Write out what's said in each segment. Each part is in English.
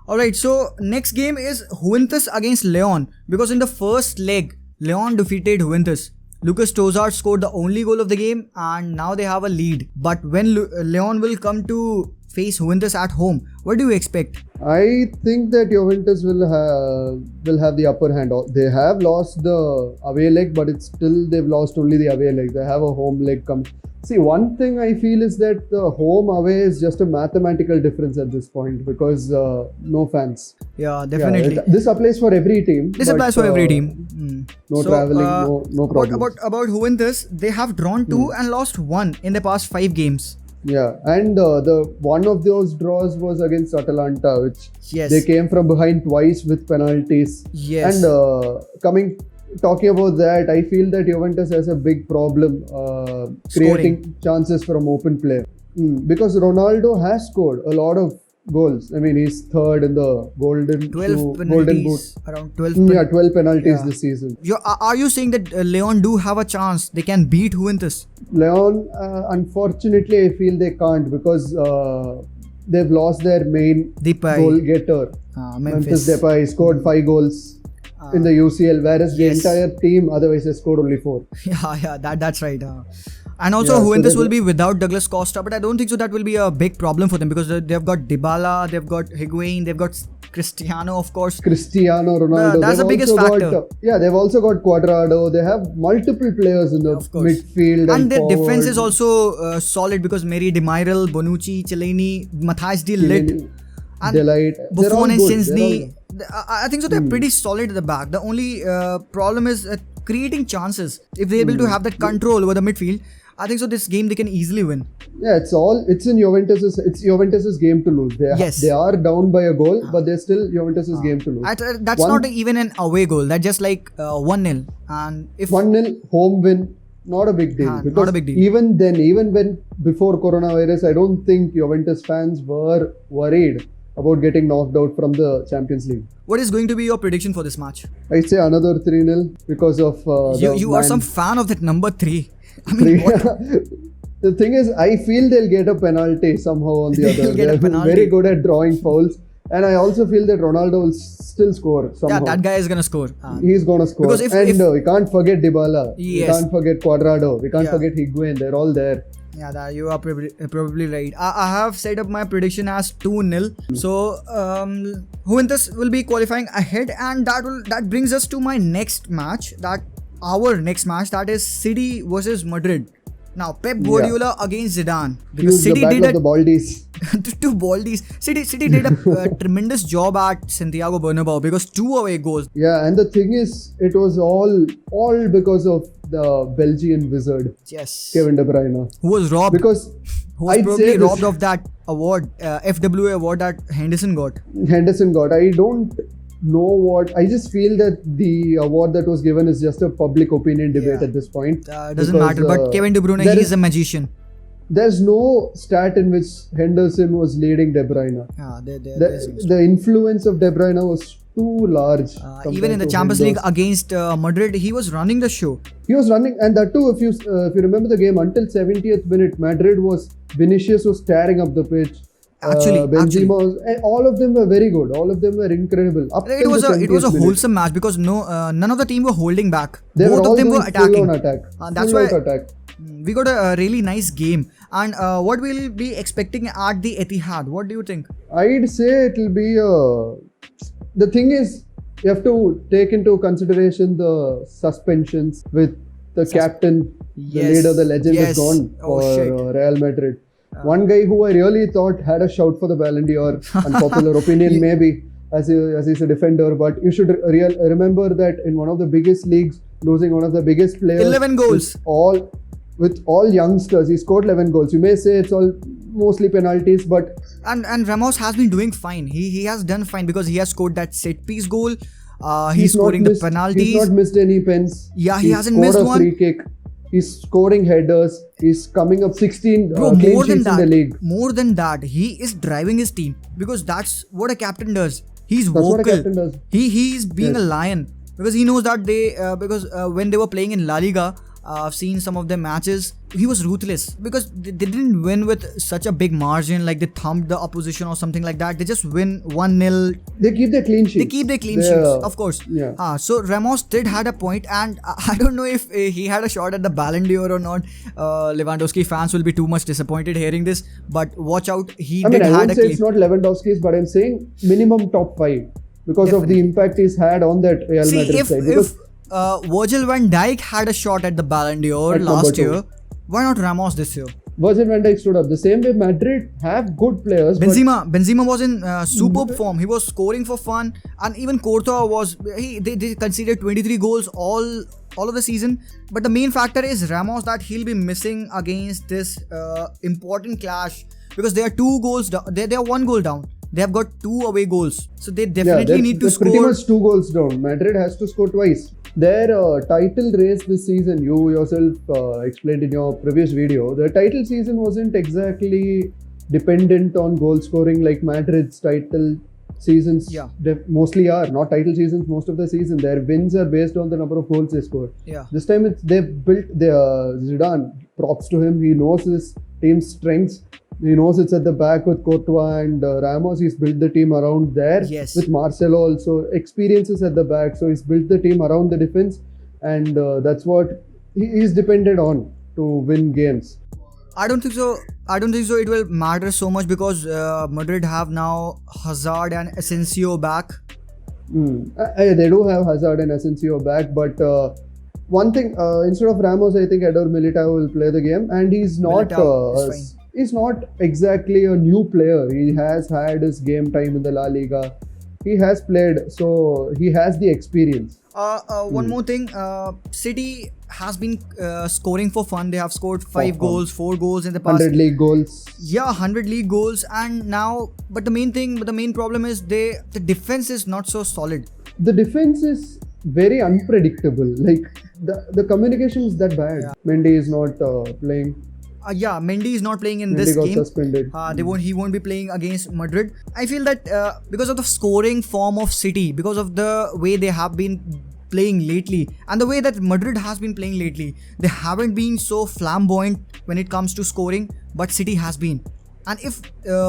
Alright, so next game is Juventus against Lyon. Because in the first leg, Lyon defeated Juventus. Lucas Toussaint scored the only goal of the game and now they have a lead. But when Lyon will come to face Juventus at home, what do you expect? I think that Juventus will have the upper hand. They have lost the away leg, but it's still they've lost only the away leg. They have a home leg come. See, one thing I feel is that the home away is just a mathematical difference at this point because no fans. Yeah, definitely. Yeah, this applies for every team. This applies for every team. No traveling, no problem. About Juventus, they have drawn 2 and lost 1 in the past 5 games. Yeah, and the one of those draws was against Atalanta, which they came from behind twice with penalties. Yes. And talking about that, I feel that Juventus has a big problem creating chances from open play. Because Ronaldo has scored a lot of goals. I mean, he's third in the golden boot. Around 12 12 penalties this season. Are you saying that Lyon do have a chance? They can beat Juventus? Lyon, unfortunately, I feel they can't because they've lost their main goal getter. Memphis Depay scored 5 goals in the UCL, whereas the entire team otherwise has scored only 4. Yeah, that's right. And also Juventus will be without Douglas Costa, but I don't think so that will be a big problem for them because they've got Dybala, they've got Higuain, they've got Cristiano, of course. Cristiano Ronaldo. That's the biggest factor. They've also got Cuadrado. They have multiple players in the midfield and their forward. Defense is also solid because Mary Demiral, Bonucci, Cellini, Matthijs de Ligt, and Buffon and Szczęsny. I think so they're pretty solid at the back. The only problem is creating chances. If they're able to have that control over the midfield, I think so this game they can easily win. Yeah, it's in Juventus's game to lose. They are down by a goal, but they're still Juventus's game to lose. That's not even an away goal. That's just like 1-0. And if 1-0 home win, not a big deal. Because not a big deal. Even when before coronavirus, I don't think Juventus fans were worried about getting knocked out from the Champions League. What is going to be your prediction for this match? I'd say another 3-0 because of you are some fan of that number 3. I mean, the thing is, I feel they'll get a penalty somehow on the other. They're very good at drawing fouls. And I also feel that Ronaldo will still score somehow. Yeah, that guy is going to score. He's going to score. Because we can't forget Dybala. Yes. We can't forget Cuadrado. We can't forget Higuain. They're all there. Yeah, you are probably right. I have set up my prediction as 2-0. So, Juventus will be qualifying ahead, and that brings us to my next match. Our next match, that is City versus Madrid. Now, Pep Guardiola against Zidane. Because City did the Baldies. Two Baldies. City did a tremendous job at Santiago Bernabeu because 2 away goals. Yeah, and the thing is, it was all because of the Belgian wizard. Yes. Kevin De Bruyne. Who was robbed. Because who was probably robbed of that award, FWA award that Henderson got. I don't know what. I just feel that the award that was given is just a public opinion debate at this point. Doesn't matter. But Kevin De Bruyne, he is a magician. There's no stat in which Henderson was leading De Bruyne. The influence of De Bruyne was too large. Even in the Champions League against Madrid, he was running the show. He was running, and that too, if you remember the game, until 70th minute, Vinicius was tearing up the pitch. Benzema was, and all of them were very good. All of them were incredible. It was a wholesome match because none of the team were holding back. Both of them were attacking. That's why we got a really nice game. And what we'll be expecting at the Etihad? What do you think? I'd say it'll be the thing is, you have to take into consideration the suspensions with the captain, the leader, the legend is gone for Real Madrid. One guy who I really thought had a shout for the Ballon d'Or, unpopular opinion maybe, as he's a defender, but you should remember that in one of the biggest leagues, losing one of the biggest players, 11 goals, with all youngsters, he scored 11 goals. You may say it's all mostly penalties, but and Ramos has been doing fine. He has done fine because he has scored that set piece goal. He's scoring the penalties. He's not missed any pens. Yeah, he hasn't missed one. Free kick. He's scoring headers. He's coming up 16 clean sheets in the league. More than that, he is driving his team because that's what a captain does. He's vocal. He's being a lion because he knows that when they were playing in La Liga, I've seen some of their matches. He was ruthless because they didn't win with such a big margin, like they thumped the opposition or something like that. They just win 1-0. They keep their clean sheets. They keep their clean sheets, of course. Yeah. So Ramos did had a point, and I don't know if he had a shot at the Ballon d'Or or not. Lewandowski fans will be too much disappointed hearing this, but watch out. I won't say it's not Lewandowski's, but I'm saying minimum top 5 because of the impact he's had on that Real Madrid side. If Virgil van Dijk had a shot at the Ballon d'Or last year, why not Ramos this year? Virgil van Dijk stood up. The same way Madrid have good players. Benzema was in superb form. He was scoring for fun, and even Courtois was. They conceded 23 goals all of the season. But the main factor is Ramos, that he'll be missing against this important clash because they are 2 goals down. They are 1 goal down. They have got 2 away goals, so they definitely need to score. Pretty much 2 goals down. Madrid has to score twice. Their title race this season, you yourself explained in your previous video, the title season wasn't exactly dependent on goal scoring like Madrid's title seasons mostly are. Not title seasons, most of the season. Their wins are based on the number of goals they score. This time they've built Zidane. Props to him. He knows his team's strengths. He knows it's at the back with Courtois and Ramos. He's built the team around there. With Marcelo also. Experiences at the back. So he's built the team around the defense. And that's what he is dependent on to win games. I don't think so. It will matter so much because Madrid have now Hazard and Asensio back. They do have Hazard and Asensio back. But one thing, instead of Ramos, I think Eder Militao will play the game. And he's not... He's not exactly a new player. He has had his game time in the La Liga. He has played, so he has the experience. One more thing, City has been scoring for fun. They have scored 5 goals, 4 goals in the past. 100 league goals. Yeah, 100 league goals, and now. But the main problem is the defense is not so solid. The defense is very unpredictable. Like the communication is that bad. Mendy is not playing. Mendy is not playing in this game. Suspended. He won't be playing against Madrid. I feel that because of the scoring form of City, because of the way they have been playing lately, and the way that Madrid has been playing lately, they haven't been so flamboyant when it comes to scoring, but City has been. And if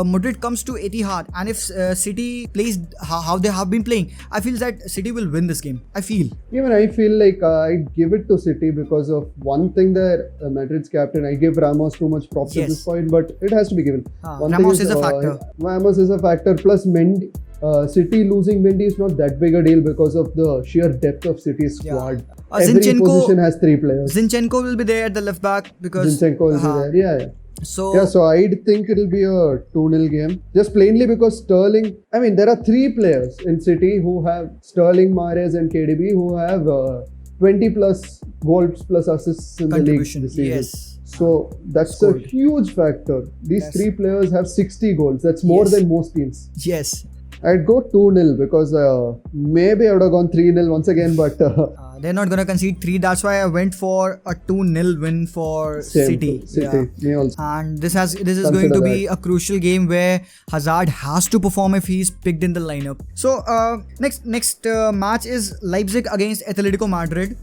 Madrid comes to Etihad, and if City plays how they have been playing, I feel that City will win this game. I feel like I'd give it to City because of one thing that Madrid's captain, I give Ramos too much props at this point, but it has to be given. Ramos is a factor. Ramos is a factor. Plus Mendy, City losing Mendy is not that big a deal because of the sheer depth of City's squad. Every position has 3 players. Zinchenko will be there at the left back because Zinchenko will be there. Yeah. So I'd think it'll be a 2-0 game. Just plainly because Sterling, there are 3 players in City who have Sterling, Mahrez and KDB who have 20 plus goals plus assists in the league this season. So that's a huge factor. These 3 players have 60 goals. That's more than most teams. I'd go 2-0 because maybe I would have gone 3-0 once again, but they're not going to concede 3. That's why I went for a 2-0 win for City. Me also. And this is going to be a crucial game where Hazard has to perform if he's picked in the lineup. So next match is Leipzig against Atletico Madrid.